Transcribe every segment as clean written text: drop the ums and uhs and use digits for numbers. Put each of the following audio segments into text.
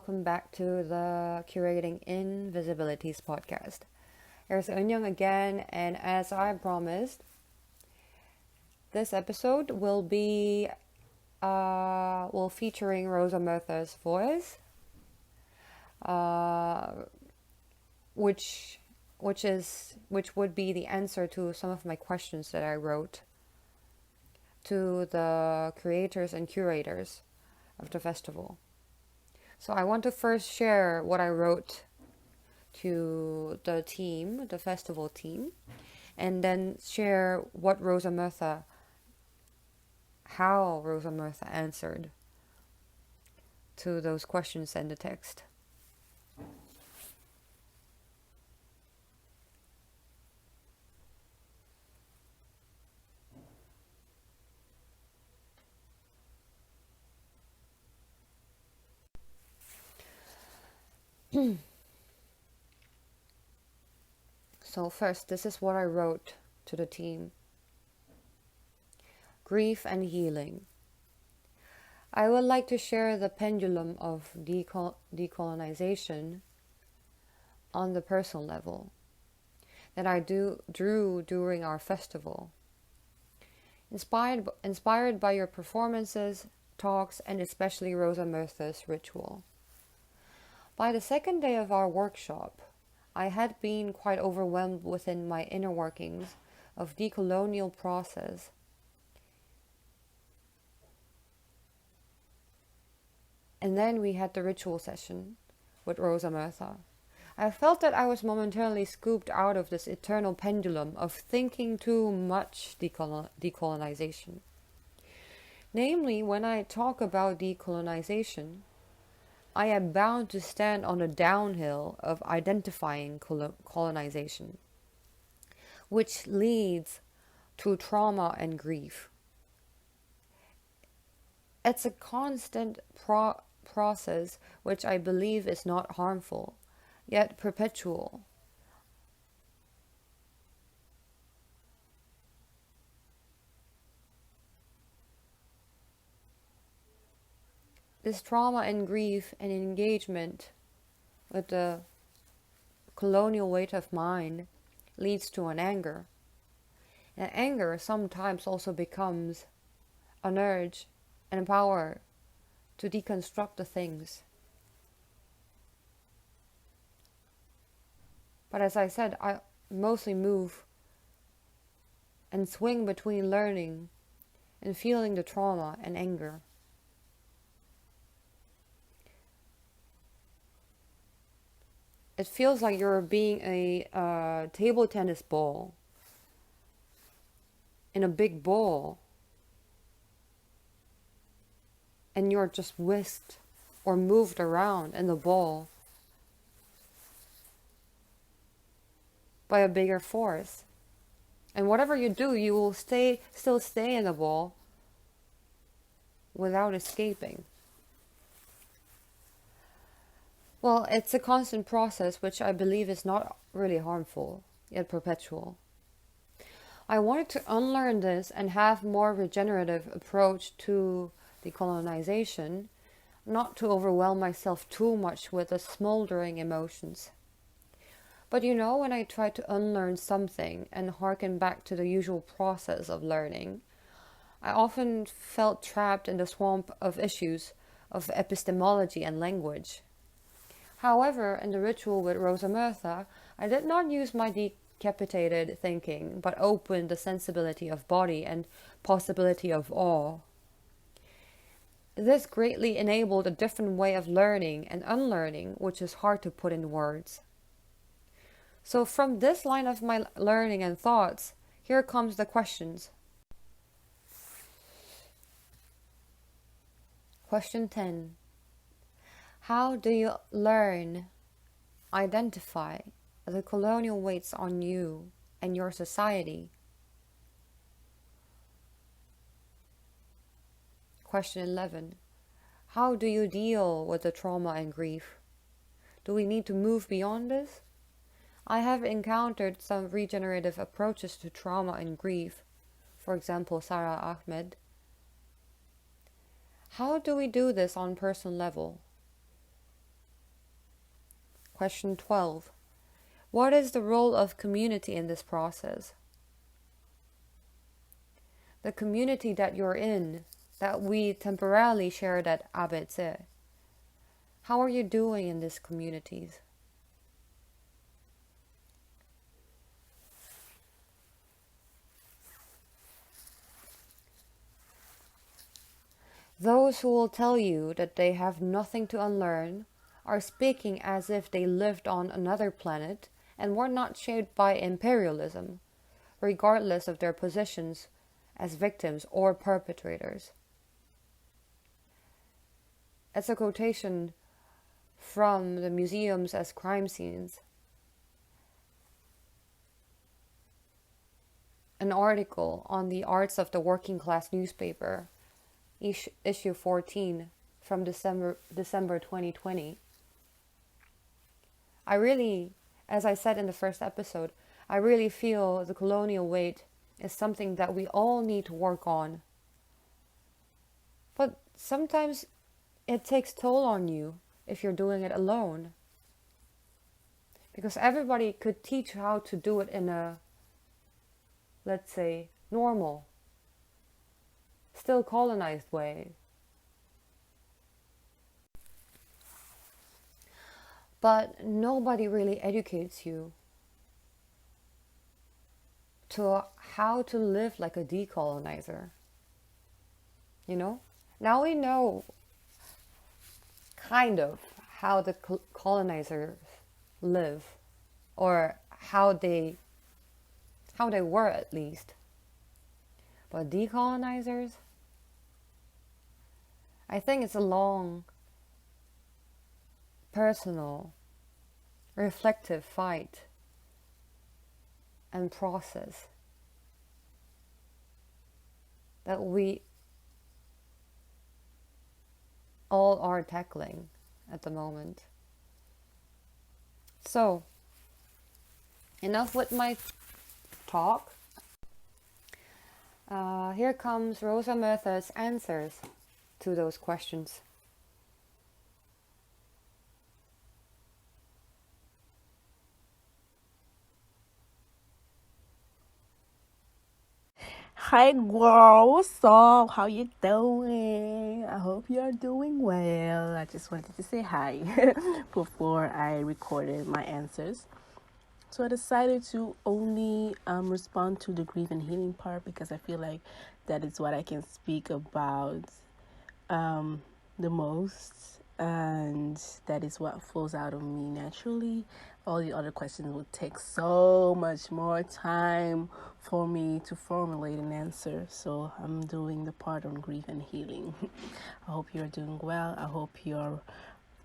welcome back to the Curating in Visibilities podcast. Here's Eunyoung Jung again, and as I promised, this episode will be featuring Rose-Myrtha's voice, which would be the answer to some of my questions that I wrote to the creators and curators of the festival. So I want to first share what I wrote to the team, the festival team, and then share what how Rose-Myrtha answered to those questions in the text. So first, this is what I wrote to the team. Grief and healing. I would like to share the pendulum of decolonization on the personal level that I drew during our festival. Inspired by your performances, talks, and especially Rose-Myrtha's ritual. By the second day of our workshop, I had been quite overwhelmed within my inner workings of decolonial process. And then we had the ritual session with Rose-Myrtha. I felt that I was momentarily scooped out of this eternal pendulum of thinking too much decolonization. Namely, when I talk about decolonization, I am bound to stand on the downhill of identifying colonization, which leads to trauma and grief. It's a constant process which I believe is not harmful, yet perpetual. This trauma and grief and engagement with the colonial weight of mind leads to an anger. And anger sometimes also becomes an urge and a power to deconstruct the things. But as I said, I mostly move and swing between learning and feeling the trauma and anger. It feels like you're being a table tennis ball in a big ball, and you're just whisked or moved around in the ball by a bigger force. And whatever you do, you will still stay in the ball without escaping. Well, it's a constant process which I believe is not really harmful, yet perpetual. I wanted to unlearn this and have more regenerative approach to decolonization, not to overwhelm myself too much with the smoldering emotions. But when I try to unlearn something and harken back to the usual process of learning, I often felt trapped in the swamp of issues of epistemology and language. However, in the ritual with Rose-Myrtha, I did not use my decapitated thinking, but opened the sensibility of body and possibility of awe. This greatly enabled a different way of learning and unlearning, which is hard to put in words. So from this line of my learning and thoughts, here comes the questions. Question 10. How do you learn, identify the colonial weights on you and your society? Question 11. How do you deal with the trauma and grief? Do we need to move beyond this? I have encountered some regenerative approaches to trauma and grief, for example, Sarah Ahmed. How do we do this on personal level? Question 12. What is the role of community in this process? The community that you're in, that we temporarily share that Arbeit. How are you doing in these communities? Those who will tell you that they have nothing to unlearn are speaking as if they lived on another planet and were not shaped by imperialism, regardless of their positions as victims or perpetrators. It's a quotation from the museums as crime scenes. An article on the arts of the working class newspaper, issue 14 from December 2020. I really, as I said in the first episode, I really feel the colonial weight is something that we all need to work on. But sometimes it takes toll on you if you're doing it alone. Because everybody could teach how to do it in a, let's say, normal, still colonized way. But nobody really educates you to how to live like a decolonizer. You know? Now we know kind of how the colonizers live, or how they were at least. But decolonizers, I think it's a long, personal, reflective fight and process that we all are tackling at the moment. So, enough with my talk. Here comes Rose-Myrtha's answers to those questions. Hi girls, so how you doing? I hope you're doing well. I just wanted to say hi before I recorded my answers. So I decided to only respond to the grieving healing part because I feel like that is what I can speak about the most, and that is what flows out of me naturally. All the other questions would take so much more time for me to formulate an answer. So I'm doing the part on grief and healing. I hope you're doing well. I hope you're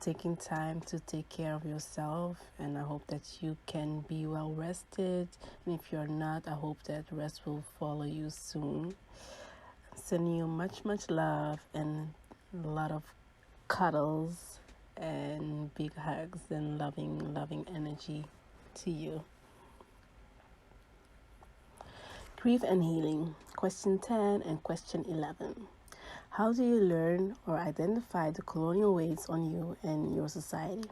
taking time to take care of yourself, and I hope that you can be well rested. And if you're not, I hope that rest will follow you soon. I'm sending you much love and a lot of cuddles and big hugs and loving energy to you. Grief and healing, question 10 and question 11. How do you learn or identify the colonial weights on you and your society?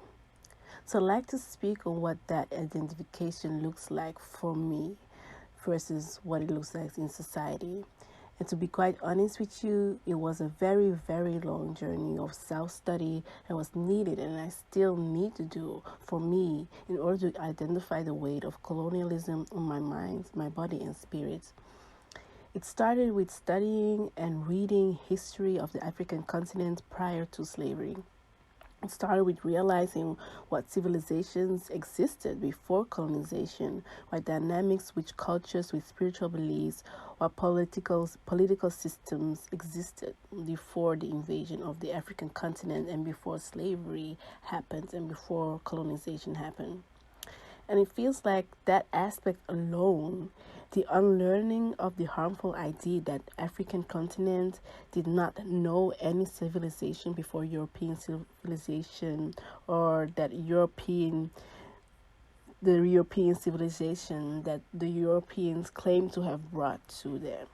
So I'd like to speak on what that identification looks like for me versus what it looks like in society. And to be quite honest with you, it was a very, very long journey of self-study that was needed, and I still need to do for me in order to identify the weight of colonialism on my mind, my body, and spirit. It started with studying and reading history of the African continent prior to slavery. It started with realizing what civilizations existed before colonization, what dynamics, which cultures with spiritual beliefs, what political systems existed before the invasion of the African continent and before slavery happened and before colonization happened. And it feels like that aspect alone, the unlearning of the harmful idea that African continent did not know any civilization before European civilization, or that the European civilization that the Europeans claim to have brought to them.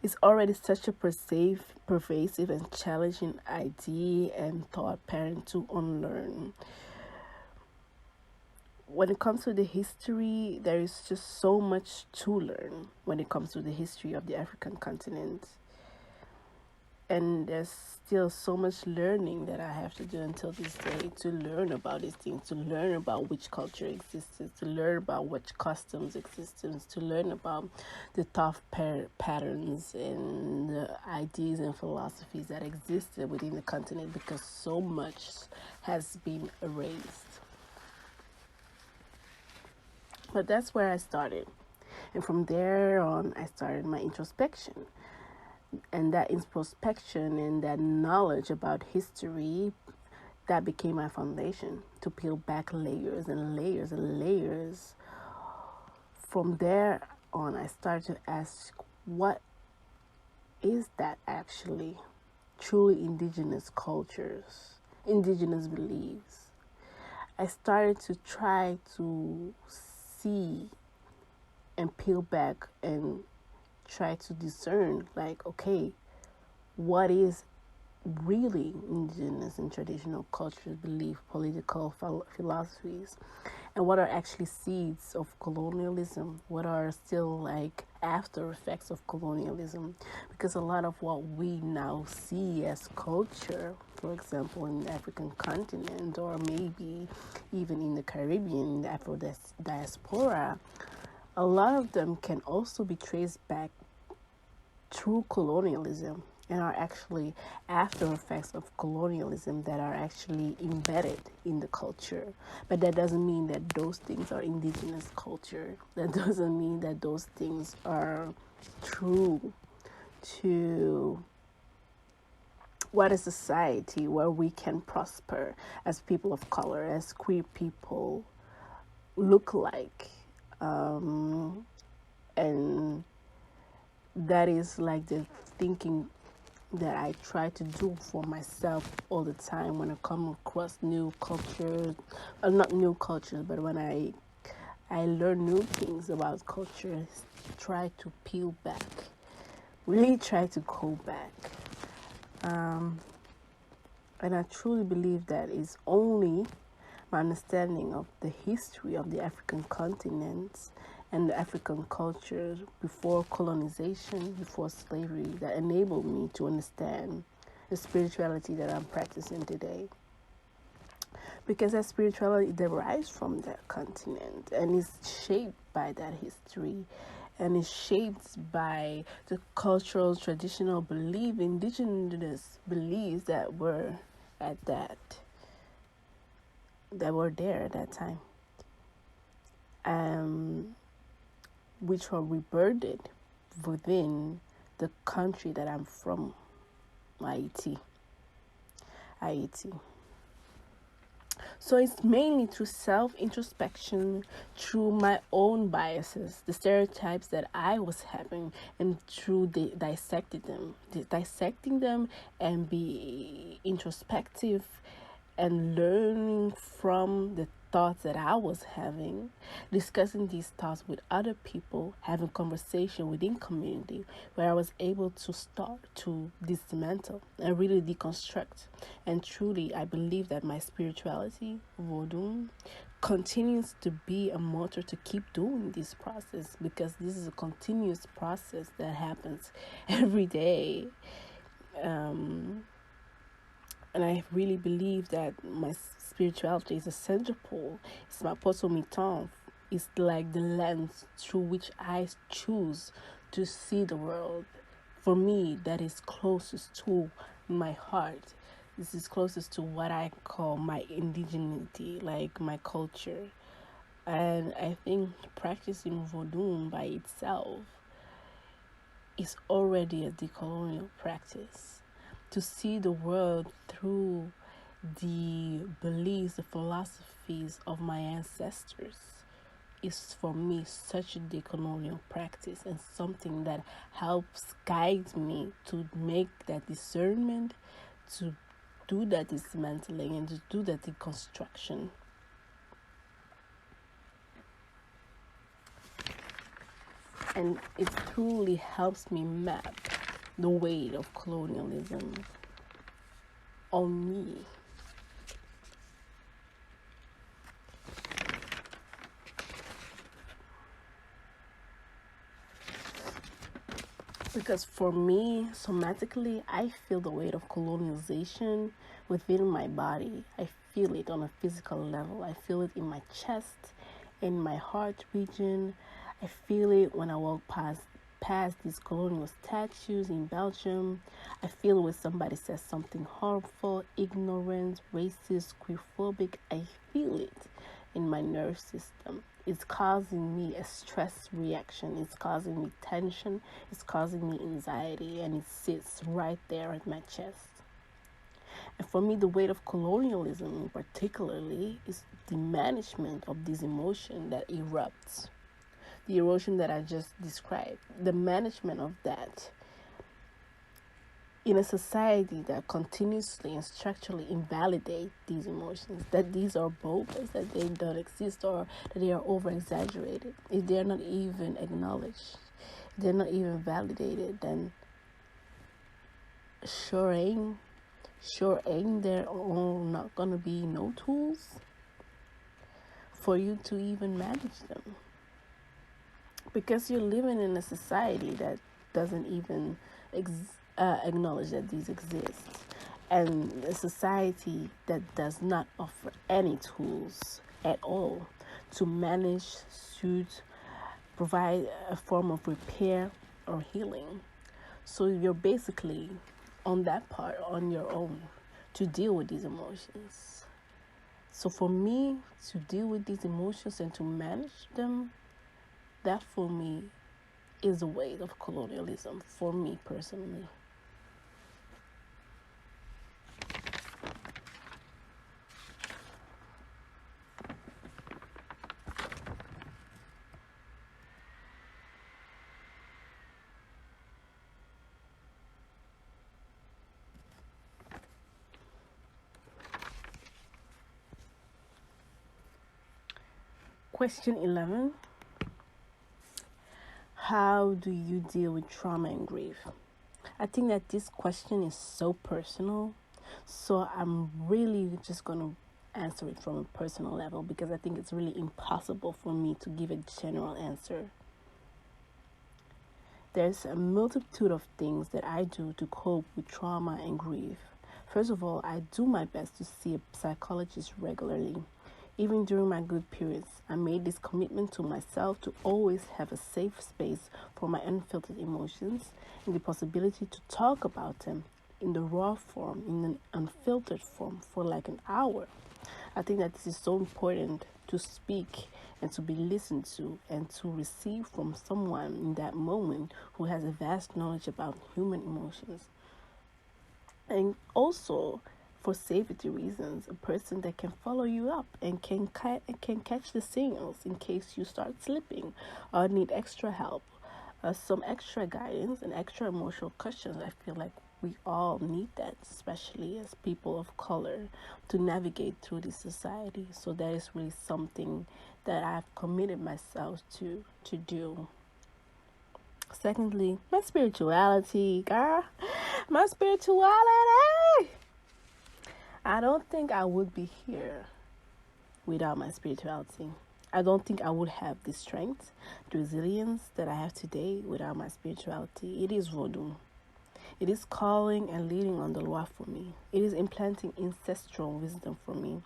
It's already such a pervasive and challenging idea and thought pattern to unlearn. When it comes to the history, there is just so much to learn when it comes to the history of the African continent. And there's still so much learning that I have to do until this day to learn about these things, to learn about which culture existed, to learn about which customs existed, to learn about the thought patterns and the ideas and philosophies that existed within the continent, because so much has been erased. But that's where I started. And from there on, I started my introspection. And that introspection and that knowledge about history, that became my foundation to peel back layers and layers and layers. From there on, I started to ask, what is that actually? Truly indigenous cultures, indigenous beliefs. I started to try to see and peel back and try to discern, like, okay, what is really indigenous and traditional cultures, belief, political philosophies, and what are actually seeds of colonialism, what are still like after effects of colonialism, because a lot of what we now see as culture, for example, in the African continent, or maybe even in the Caribbean, the Afro diaspora, a lot of them can also be traced back through colonialism and are actually after effects of colonialism that are actually embedded in the culture. But that doesn't mean that those things are indigenous culture. That doesn't mean that those things are true to what a society where we can prosper as people of color, as queer people look like. And that is like the thinking that I try to do for myself all the time when I come across new cultures, not new cultures, but when I learn new things about cultures, try to peel back, really try to go back. And I truly believe that it's only my understanding of the history of the African continent and the African culture before colonization, before slavery, that enabled me to understand the spirituality that I'm practicing today. Because that spirituality derives from that continent and is shaped by that history and is shaped by the cultural, traditional belief, indigenous beliefs that were there at that time. Which were rebirthed within the country that I'm from, Haiti. So it's mainly through self-introspection, through my own biases, the stereotypes that I was having, and through dissecting them and be introspective and learning from the thoughts that I was having, discussing these thoughts with other people, having conversation within community, where I was able to start to dismantle and really deconstruct. And truly, I believe that my spirituality, Vodun, continues to be a motor to keep doing this process, because this is a continuous process that happens every day. And I really believe that my spirituality is a central pole. It's my potomitan. It's like the lens through which I choose to see the world. For me, that is closest to my heart. This is closest to what I call my indigeneity, like my culture. And I think practicing Vodun by itself is already a decolonial practice. To see the world through the beliefs, the philosophies of my ancestors is for me such a decolonial practice, and something that helps guide me to make that discernment, to do that dismantling, and to do that deconstruction. And it truly helps me map the weight of colonialism on me. Because for me, somatically, I feel the weight of colonialization within my body. I feel it on a physical level. I feel it in my chest, in my heart region. I feel it when I walk past these colonial statues in Belgium. I feel it when somebody says something harmful, ignorant, racist, queerphobic. I feel it in my nervous system. It's causing me a stress reaction. It's causing me tension. It's causing me anxiety, and it sits right there at my chest. And for me, the weight of colonialism particularly is the management of this emotion that erupts. The erosion that I just described, the management of that in a society that continuously and structurally invalidate these emotions, that these are bogus, that they don't exist, or that they are over-exaggerated. If they're not even acknowledged, if they're not even validated, then sure ain't there are not gonna be no tools for you to even manage them. Because you're living in a society that doesn't even acknowledge that these exist, and a society that does not offer any tools at all to manage, soothe, provide a form of repair or healing. So you're basically on that part on your own to deal with these emotions. So for me, to deal with these emotions and to manage them, that for me is the weight of colonialism, for me personally. Question 11. How do you deal with trauma and grief? I think that this question is so personal, so I'm really just going to answer it from a personal level, because I think it's really impossible for me to give a general answer. There's a multitude of things that I do to cope with trauma and grief. First of all, I do my best to see a psychologist regularly. Even during my good periods, I made this commitment to myself to always have a safe space for my unfiltered emotions and the possibility to talk about them in the raw form, in an unfiltered form, for like an hour. I think that this is so important, to speak and to be listened to and to receive from someone in that moment who has a vast knowledge about human emotions. And also, for safety reasons, a person that can follow you up and can catch the signals in case you start slipping or need extra help, some extra guidance and extra emotional questions. I feel like we all need that, especially as people of color, to navigate through this society. So that is really something that I've committed myself to do. Secondly, my spirituality, girl. My spirituality. I don't think I would be here without my spirituality. I don't think I would have the strength, the resilience that I have today without my spirituality. It is voodoo. It is calling and leading on the Loa for me. It is implanting ancestral wisdom for me.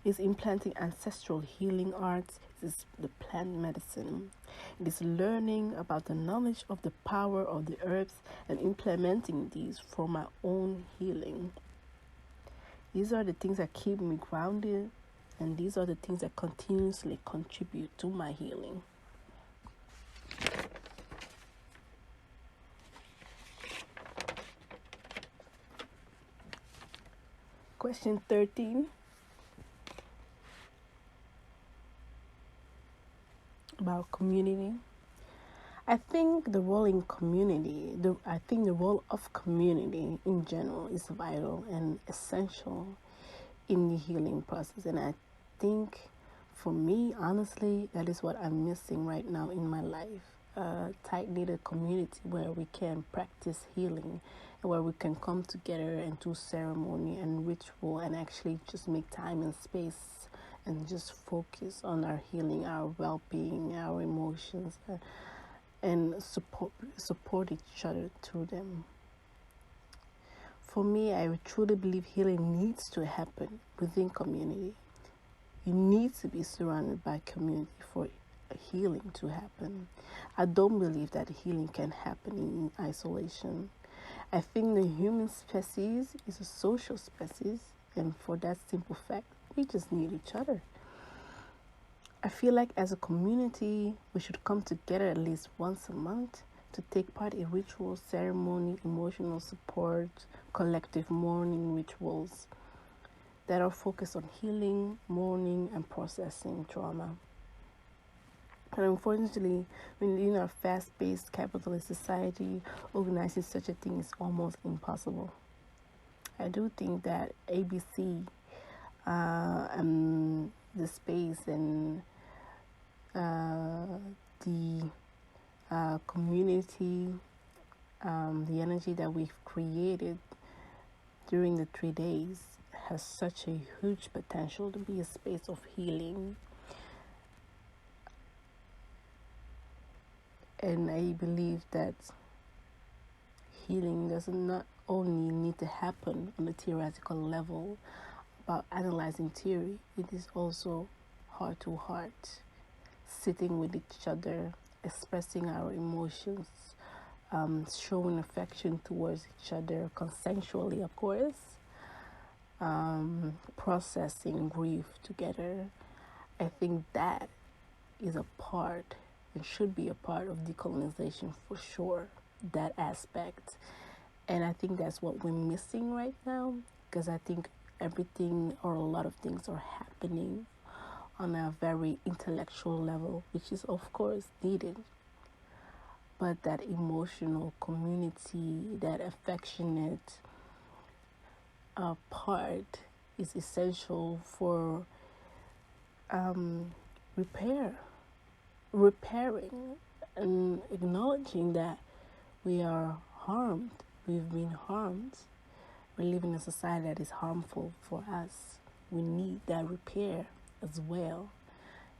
It is implanting ancestral healing arts. It is the plant medicine. It is learning about the knowledge of the power of the herbs and implementing these for my own healing. These are the things that keep me grounded, and these are the things that continuously contribute to my healing. Question 13. About community. I think the role of community in general is vital and essential in the healing process. And I think for me, honestly, that is what I'm missing right now in my life. a tight-knit community where we can practice healing, and where we can come together and do ceremony and ritual and actually just make time and space and just focus on our healing, our well-being, our emotions, and support each other through them. For me, I truly believe healing needs to happen within community. You need to be surrounded by community for healing to happen. I don't believe that healing can happen in isolation. I think the human species is a social species, and for that simple fact, we just need each other. I feel like as a community, we should come together at least once a month to take part in ritual, ceremony, emotional support, collective mourning rituals that are focused on healing, mourning, and processing trauma. And unfortunately, in our fast-paced capitalist society, organizing such a thing is almost impossible. I do think that ABC and the space and the community, the energy that we've created during the 3 days has such a huge potential to be a space of healing. And I believe that healing does not only need to happen on a theoretical level about analyzing theory, it is also heart to heart, sitting with each other, expressing our emotions, showing affection towards each other, consensually, of course, processing grief together. I think that is a part and should be a part of decolonization for sure, that aspect. And I think that's what we're missing right now, because I think everything or a lot of things are happening on a very intellectual level, which is of course needed. But that emotional community, that affectionate part is essential for repairing and acknowledging that we are harmed. We've been harmed. We live in a society that is harmful for us. We need that repair as well.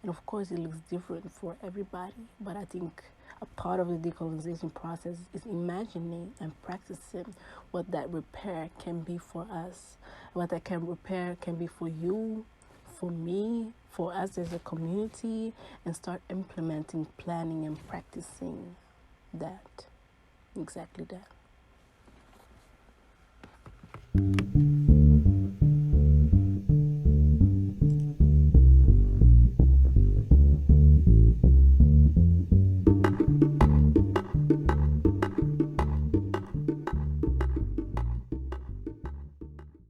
And of course, it looks different for everybody. But I think a part of the decolonization process is imagining and practicing what that repair can be for us. What that repair can be for you, for me, for us as a community, and start implementing, planning, and practicing that. Exactly that.